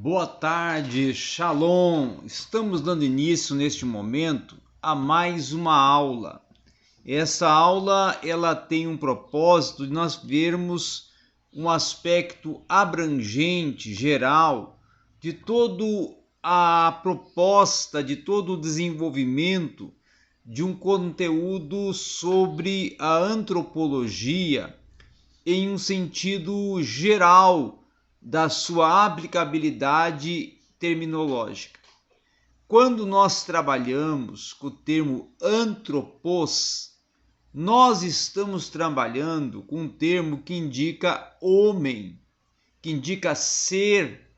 Boa tarde, Shalom! Estamos dando início neste momento a mais uma aula. Essa aula ela tem um propósito de nós vermos um aspecto abrangente, geral, de toda a proposta, de todo o desenvolvimento de um conteúdo sobre a antropologia em um sentido geral da sua aplicabilidade terminológica. Quando nós trabalhamos com o termo antropos, nós estamos trabalhando com um termo que indica homem, que indica ser,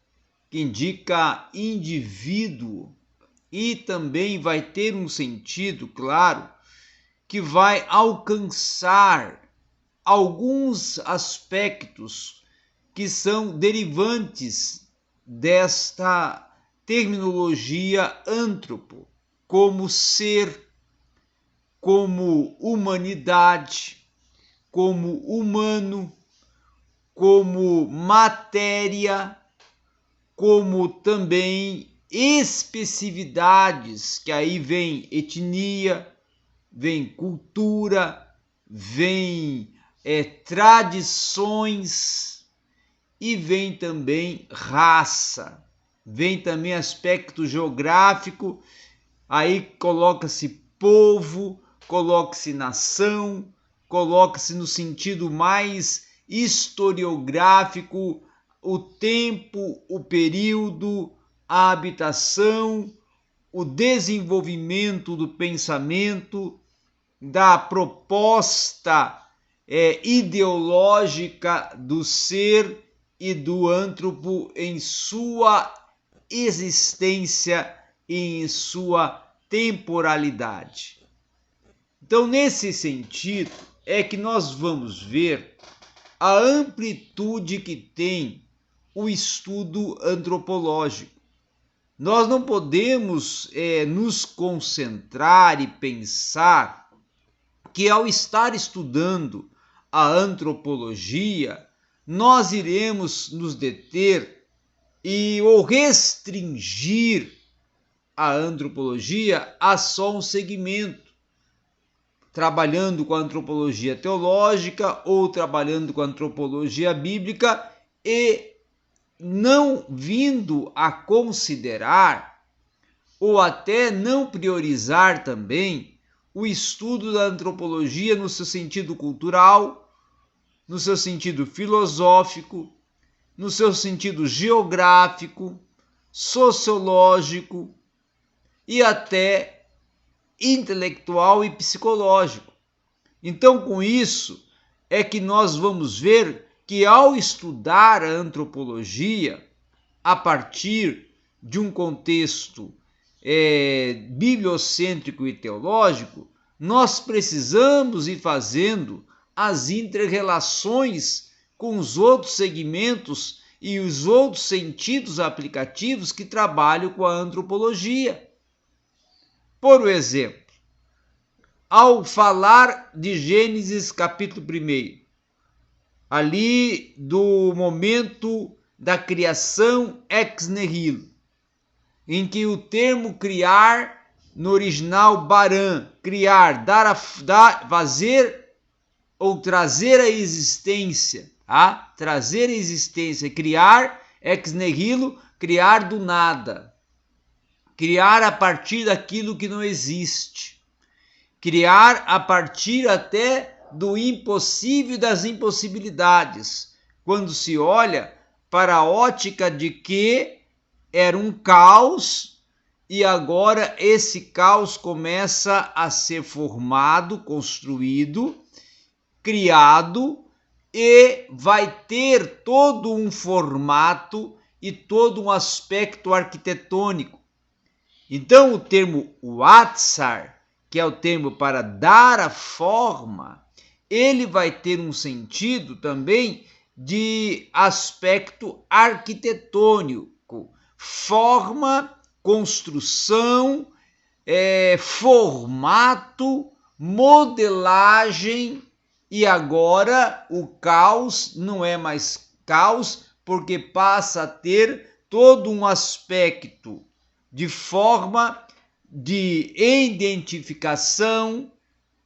que indica indivíduo, e também vai ter um sentido, claro, que vai alcançar alguns aspectos que são derivantes desta terminologia antropo, como ser, como humanidade, como humano, como matéria, como também especificidades, que aí vem etnia, vem cultura, vem tradições, e vem também raça, vem também aspecto geográfico, aí coloca-se povo, coloca-se nação, coloca-se no sentido mais historiográfico, o tempo, o período, a habitação, o desenvolvimento do pensamento, da proposta ideológica do ser e do antropo em sua existência e em sua temporalidade. Então, nesse sentido, é que nós vamos ver a amplitude que tem o estudo antropológico. Nós não podemos nos concentrar e pensar que ao estar estudando a antropologia, nós iremos nos deter ou restringir a antropologia a só um segmento, trabalhando com a antropologia teológica ou trabalhando com a antropologia bíblica e não vindo a considerar ou até não priorizar também o estudo da antropologia no seu sentido cultural, no seu sentido filosófico, no seu sentido geográfico, sociológico e até intelectual e psicológico. Então, com isso, é que nós vamos ver que ao estudar a antropologia, a partir de um contexto bibliocêntrico e teológico, nós precisamos ir fazendo as inter-relações com os outros segmentos e os outros sentidos aplicativos que trabalham com a antropologia. Por exemplo, ao falar de Gênesis capítulo 1, ali do momento da criação ex nihilo, em que o termo criar, no original baran, criar, fazer ou trazer a existência, tá? Trazer a existência, criar ex nihilo, criar do nada, criar a partir daquilo que não existe, criar a partir até do impossível e das impossibilidades, quando se olha para a ótica de que era um caos e agora esse caos começa a ser formado, construído, criado e vai ter todo um formato e todo um aspecto arquitetônico. Então o termo Watsar, que é o termo para dar a forma, ele vai ter um sentido também de aspecto arquitetônico, forma, construção, formato, modelagem. E agora o caos não é mais caos, porque passa a ter todo um aspecto de forma de identificação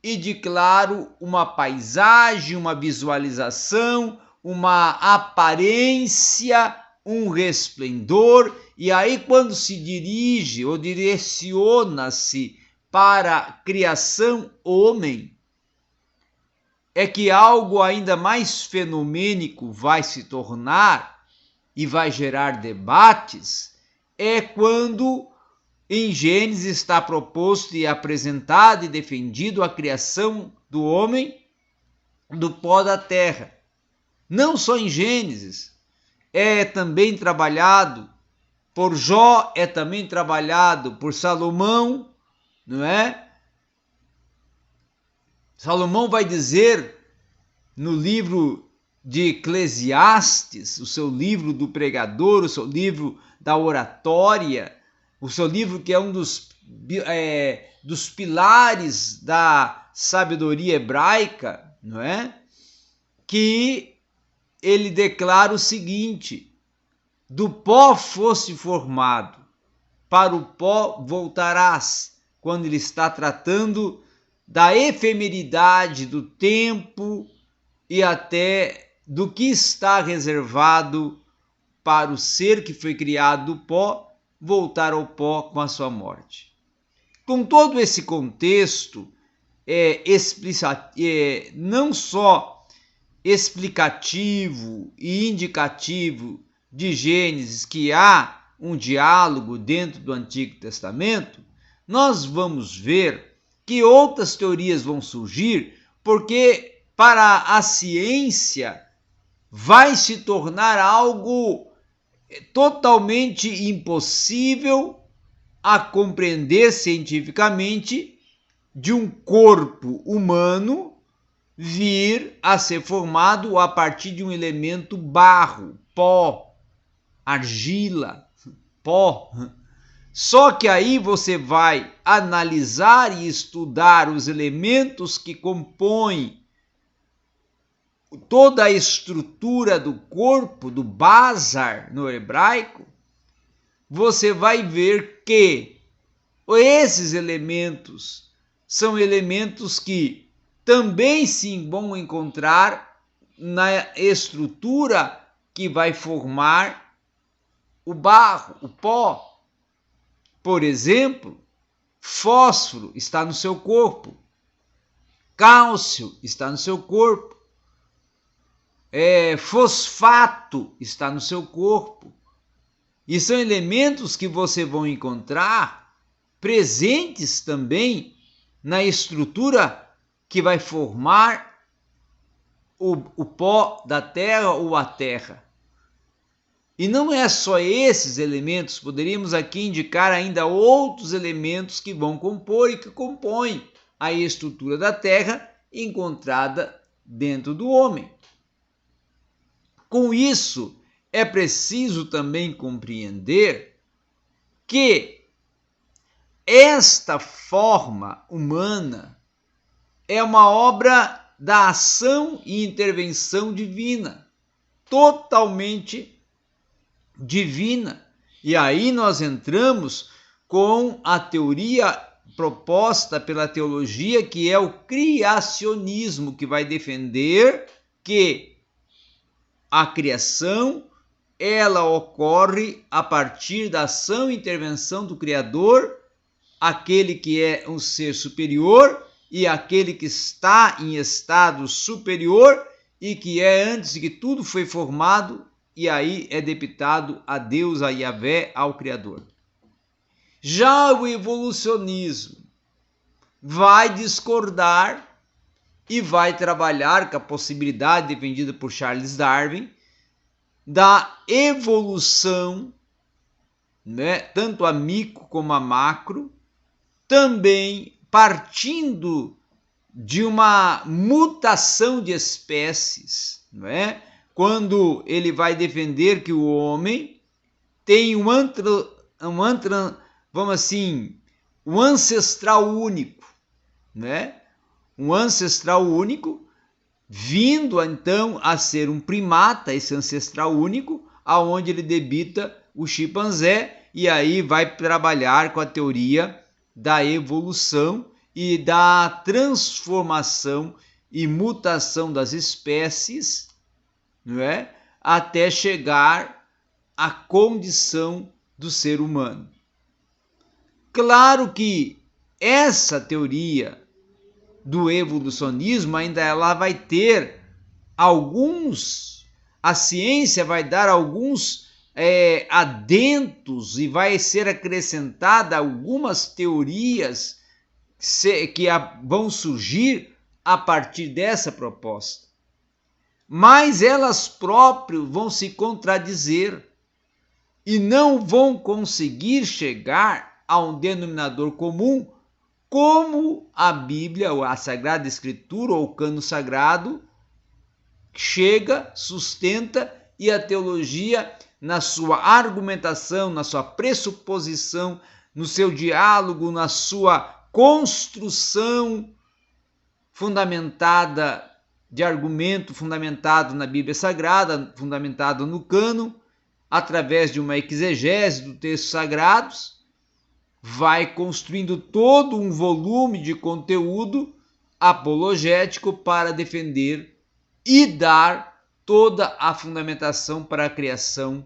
e de, claro, uma paisagem, uma visualização, uma aparência, um resplendor. E aí, quando se dirige ou direciona-se para a criação homem, é que algo ainda mais fenomênico vai se tornar e vai gerar debates, é quando em Gênesis está proposto e apresentado e defendido a criação do homem do pó da terra. Não só em Gênesis, é também trabalhado por Jó, é também trabalhado por Salomão, não é? Salomão vai dizer no livro de Eclesiastes, o seu livro do pregador, o seu livro da oratória, o seu livro que é um dos pilares da sabedoria hebraica, não é? Que ele declara o seguinte: do pó foste formado, para o pó voltarás, quando ele está tratando da efemeridade do tempo e até do que está reservado para o ser que foi criado do pó voltar ao pó com a sua morte. Com todo esse contexto, não só explicativo e indicativo de Gênesis, que há um diálogo dentro do Antigo Testamento, nós vamos ver que outras teorias vão surgir, porque para a ciência vai se tornar algo totalmente impossível a compreender cientificamente de um corpo humano vir a ser formado a partir de um elemento barro, pó, argila, pó. Só que aí você vai analisar e estudar os elementos que compõem toda a estrutura do corpo, do basar no hebraico, você vai ver que esses elementos são elementos que também sim vão encontrar na estrutura que vai formar o barro, o pó. Por exemplo, fósforo está no seu corpo, cálcio está no seu corpo, fosfato está no seu corpo. E são elementos que você vai encontrar presentes também na estrutura que vai formar o pó da terra ou a terra. E não é só esses elementos, poderíamos aqui indicar ainda outros elementos que vão compor e que compõem a estrutura da terra encontrada dentro do homem. Com isso, é preciso também compreender que esta forma humana é uma obra da ação e intervenção divina, totalmente divina. E aí nós entramos com a teoria proposta pela teologia, que é o criacionismo, que vai defender que a criação ela ocorre a partir da ação e intervenção do Criador, aquele que é um ser superior e aquele que está em estado superior e que é antes de que tudo foi formado, e aí é debitado a Deus, a Yahvé, ao Criador. Já o evolucionismo vai discordar e vai trabalhar com a possibilidade defendida por Charles Darwin da evolução, né, tanto a micro como a macro, também partindo de uma mutação de espécies, não é? Quando ele vai defender que o homem tem um ancestral único, né? Um ancestral único, vindo então a ser um primata, esse ancestral único, aonde ele debita o chimpanzé, e aí vai trabalhar com a teoria da evolução e da transformação e mutação das espécies, não é? Até chegar à condição do ser humano. Claro que essa teoria do evolucionismo ainda ela vai ter a ciência vai dar alguns adentos e vai ser acrescentada algumas teorias que vão surgir a partir dessa proposta. Mas elas próprias vão se contradizer e não vão conseguir chegar a um denominador comum como a Bíblia, ou a Sagrada Escritura, ou o Cânon Sagrado, chega, sustenta, e a teologia, na sua argumentação, na sua pressuposição, no seu diálogo, na sua construção fundamentada de argumento, fundamentado na Bíblia Sagrada, fundamentado no cânon, através de uma exegese dos textos sagrados, vai construindo todo um volume de conteúdo apologético para defender e dar toda a fundamentação para a criação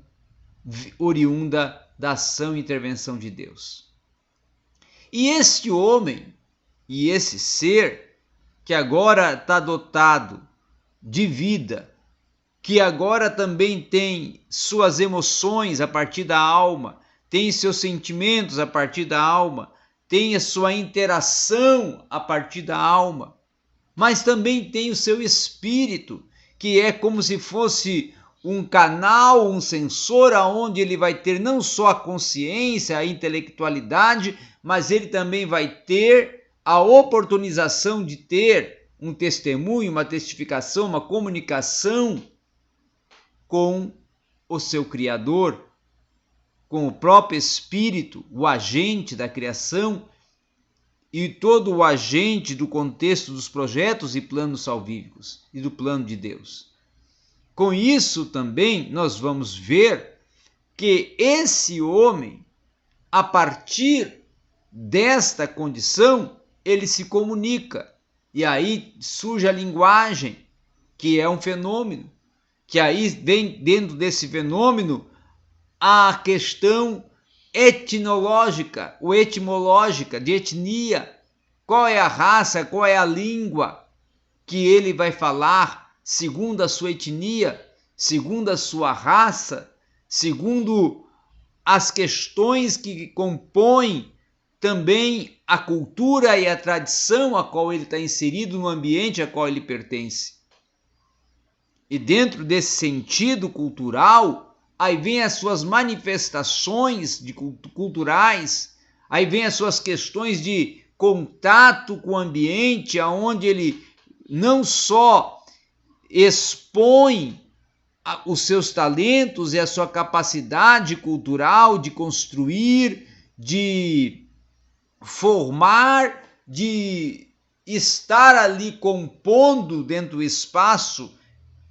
oriunda da ação e intervenção de Deus. E este homem e esse ser que agora está dotado de vida, que agora também tem suas emoções a partir da alma, tem seus sentimentos a partir da alma, tem a sua interação a partir da alma, mas também tem o seu espírito, que é como se fosse um canal, um sensor, aonde ele vai ter não só a consciência, a intelectualidade, mas ele também vai ter a oportunização de ter um testemunho, uma testificação, uma comunicação com o seu Criador, com o próprio Espírito, o agente da criação e todo o agente do contexto dos projetos e planos salvíficos e do plano de Deus. Com isso também nós vamos ver que esse homem, a partir desta condição, ele se comunica. E aí surge a linguagem, que é um fenômeno, que aí vem dentro desse fenômeno a questão etnológica ou etimológica, de etnia. Qual é a raça, qual é a língua que ele vai falar segundo a sua etnia, segundo a sua raça, segundo as questões que compõem também a cultura e a tradição a qual ele está inserido, no ambiente a qual ele pertence. E dentro desse sentido cultural, aí vem as suas manifestações culturais, aí vem as suas questões de contato com o ambiente, aonde ele não só expõe os seus talentos e a sua capacidade cultural de construir, de formar, de estar ali compondo dentro do espaço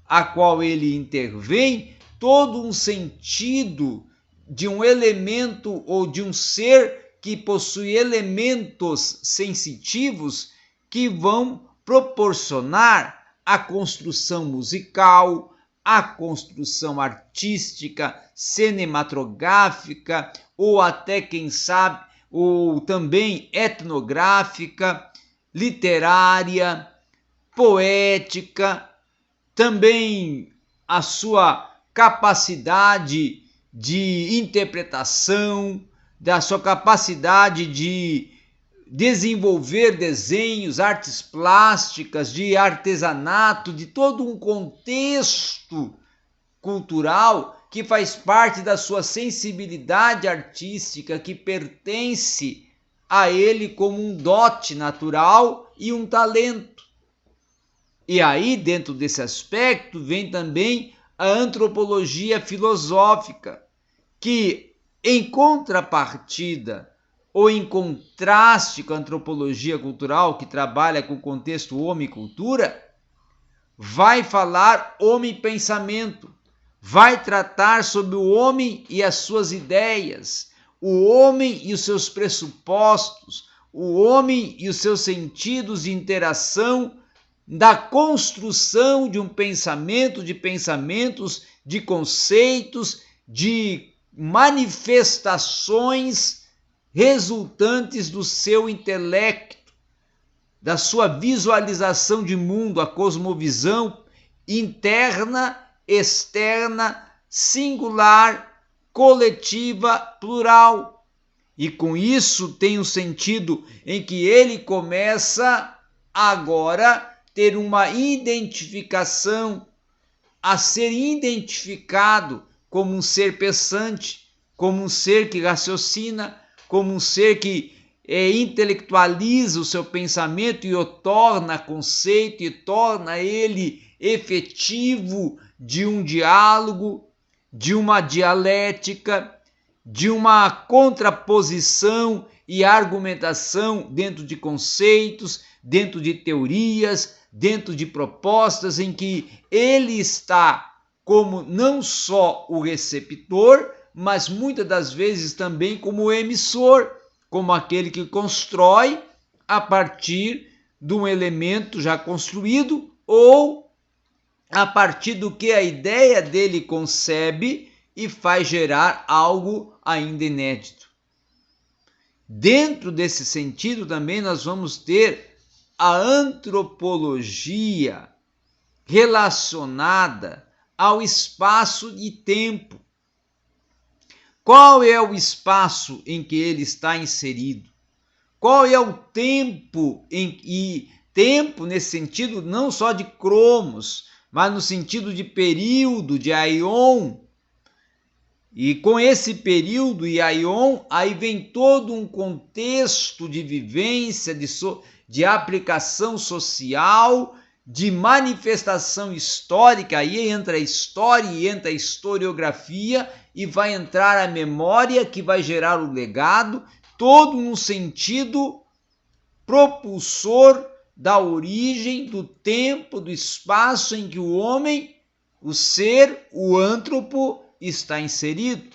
a qual ele intervém, todo um sentido de um elemento ou de um ser que possui elementos sensitivos que vão proporcionar a construção musical, a construção artística, cinematográfica, ou até, quem sabe, ou também etnográfica, literária, poética, também a sua capacidade de interpretação, da sua capacidade de desenvolver desenhos, artes plásticas, de artesanato, de todo um contexto cultural que faz parte da sua sensibilidade artística, que pertence a ele como um dote natural e um talento. E aí, dentro desse aspecto, vem também a antropologia filosófica, que, em contrapartida ou em contraste com a antropologia cultural, que trabalha com o contexto homem e cultura, vai falar homem-pensamento, vai tratar sobre o homem e as suas ideias, o homem e os seus pressupostos, o homem e os seus sentidos de interação, da construção de um pensamento, de pensamentos, de conceitos, de manifestações resultantes do seu intelecto, da sua visualização de mundo, a cosmovisão interna, externa, singular, coletiva, plural. E com isso tem um sentido em que ele começa agora a ter uma identificação, a ser identificado como um ser pensante, como um ser que raciocina, como um ser que intelectualiza o seu pensamento e o torna conceito e torna ele efetivo de um diálogo, de uma dialética, de uma contraposição e argumentação dentro de conceitos, dentro de teorias, dentro de propostas em que ele está como não só o receptor, mas muitas das vezes também como o emissor, como aquele que constrói a partir de um elemento já construído ou a partir do que a ideia dele concebe e faz gerar algo ainda inédito. Dentro desse sentido também nós vamos ter a antropologia relacionada ao espaço e tempo. Qual é o espaço em que ele está inserido? Qual é o tempo tempo nesse sentido não só de cromos, mas no sentido de período, de aion. E com esse período e aion, aí vem todo um contexto de vivência, de aplicação social, de manifestação histórica. Aí entra a história e entra a historiografia e vai entrar a memória que vai gerar o legado, todo num sentido propulsor da origem, do tempo, do espaço em que o homem, o ser, o antropo, está inserido.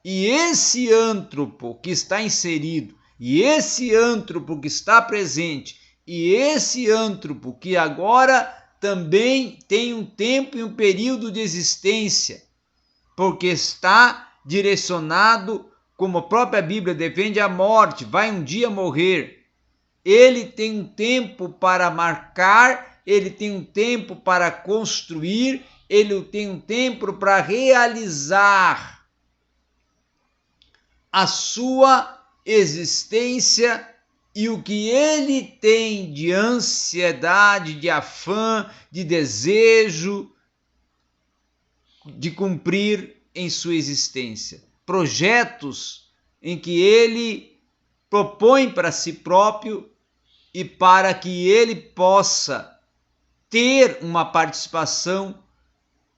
E esse antropo que está inserido, e esse antropo que está presente, e esse antropo que agora também tem um tempo e um período de existência, porque está direcionado, como a própria Bíblia defende, à morte, vai um dia morrer. Ele tem um tempo para marcar, ele tem um tempo para construir, ele tem um tempo para realizar a sua existência e o que ele tem de ansiedade, de afã, de desejo de cumprir em sua existência. Projetos em que ele propõe para si próprio e para que ele possa ter uma participação,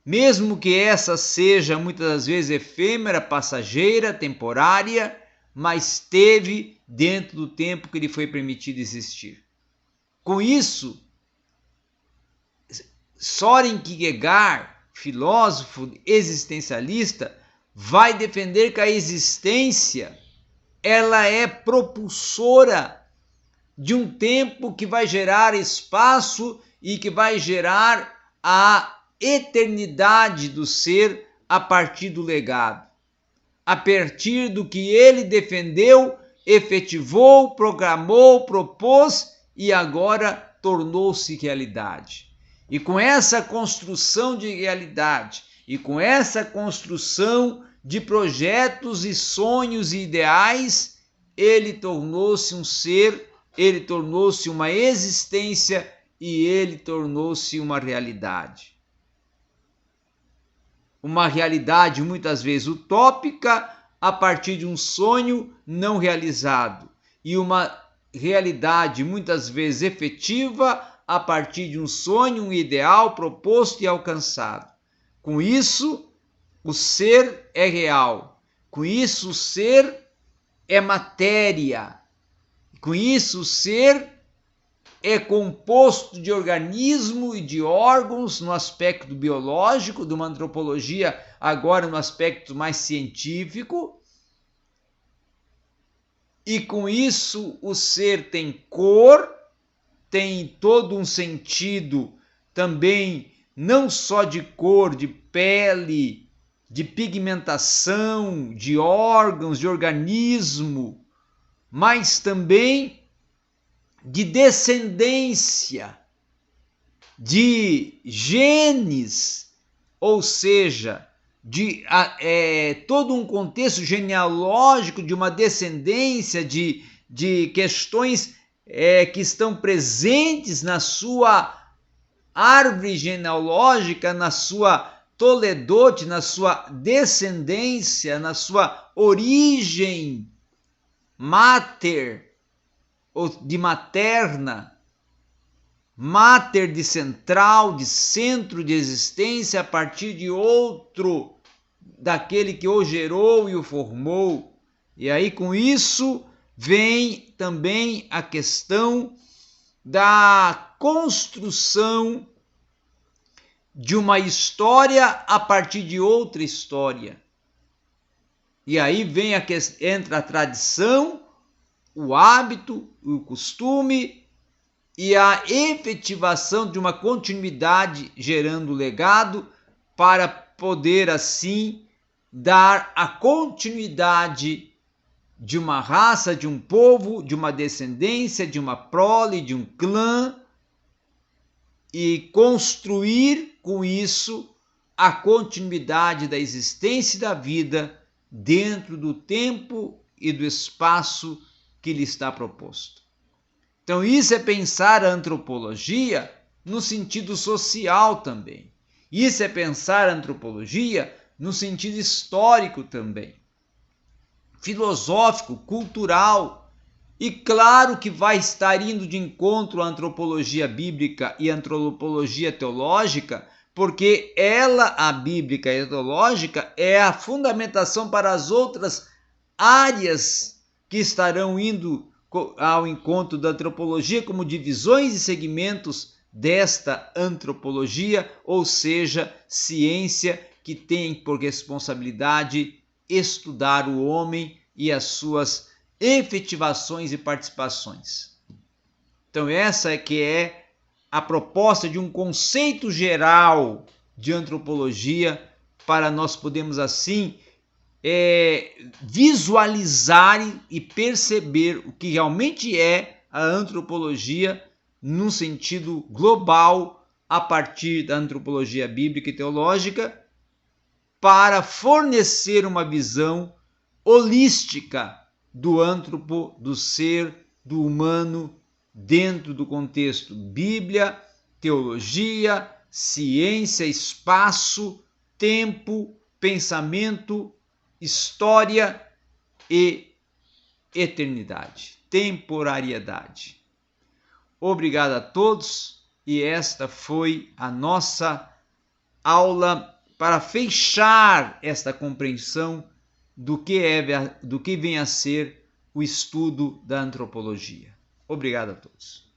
mesmo que essa seja muitas das vezes efêmera, passageira, temporária, mas teve dentro do tempo que lhe foi permitido existir. Com isso, Søren Kierkegaard, filósofo existencialista, vai defender que a existência ela é propulsora de um tempo que vai gerar espaço e que vai gerar a eternidade do ser a partir do legado, a partir do que ele defendeu, efetivou, programou, propôs e agora tornou-se realidade. E com essa construção de realidade e com essa construção de projetos e sonhos e ideais, ele tornou-se um ser, ele tornou-se uma existência e ele tornou-se uma realidade. Uma realidade muitas vezes utópica a partir de um sonho não realizado e uma realidade muitas vezes efetiva a partir de um sonho, um ideal proposto e alcançado. Com isso, o ser é real. Com isso, o ser é matéria. Com isso, o ser é composto de organismo e de órgãos no aspecto biológico, de uma antropologia agora no aspecto mais científico. E com isso o ser tem cor, tem todo um sentido também, não só de cor, de pele, de pigmentação, de órgãos, de organismo, mas também de descendência, de genes, ou seja, de todo um contexto genealógico de uma descendência, de questões que estão presentes na sua árvore genealógica, na sua toledote, na sua descendência, na sua origem mater, ou de materna, mater de central, de centro de existência, a partir de outro, daquele que o gerou e o formou. E aí com isso vem também a questão da construção de uma história a partir de outra história. E aí vem entra a tradição, o hábito, o costume e a efetivação de uma continuidade gerando legado para poder assim dar a continuidade de uma raça, de um povo, de uma descendência, de uma prole, de um clã e construir com isso a continuidade da existência e da vida dentro do tempo e do espaço que lhe está proposto. Então isso é pensar a antropologia no sentido social também. Isso é pensar a antropologia no sentido histórico também, filosófico, cultural. E claro que vai estar indo de encontro à antropologia bíblica e à antropologia teológica, porque ela, a bíblica e a teológica, é a fundamentação para as outras áreas que estarão indo ao encontro da antropologia como divisões e segmentos desta antropologia, ou seja, ciência que tem por responsabilidade estudar o homem e as suas efetivações e participações. Então essa é que é a proposta de um conceito geral de antropologia para nós podermos assim visualizar e perceber o que realmente é a antropologia num sentido global a partir da antropologia bíblica e teológica, para fornecer uma visão holística do antropo, do ser, do humano, dentro do contexto Bíblia, teologia, ciência, espaço, tempo, pensamento, história e eternidade, temporariedade. Obrigado a todos e esta foi a nossa aula para fechar esta compreensão do que vem a ser o estudo da antropologia. Obrigado a todos.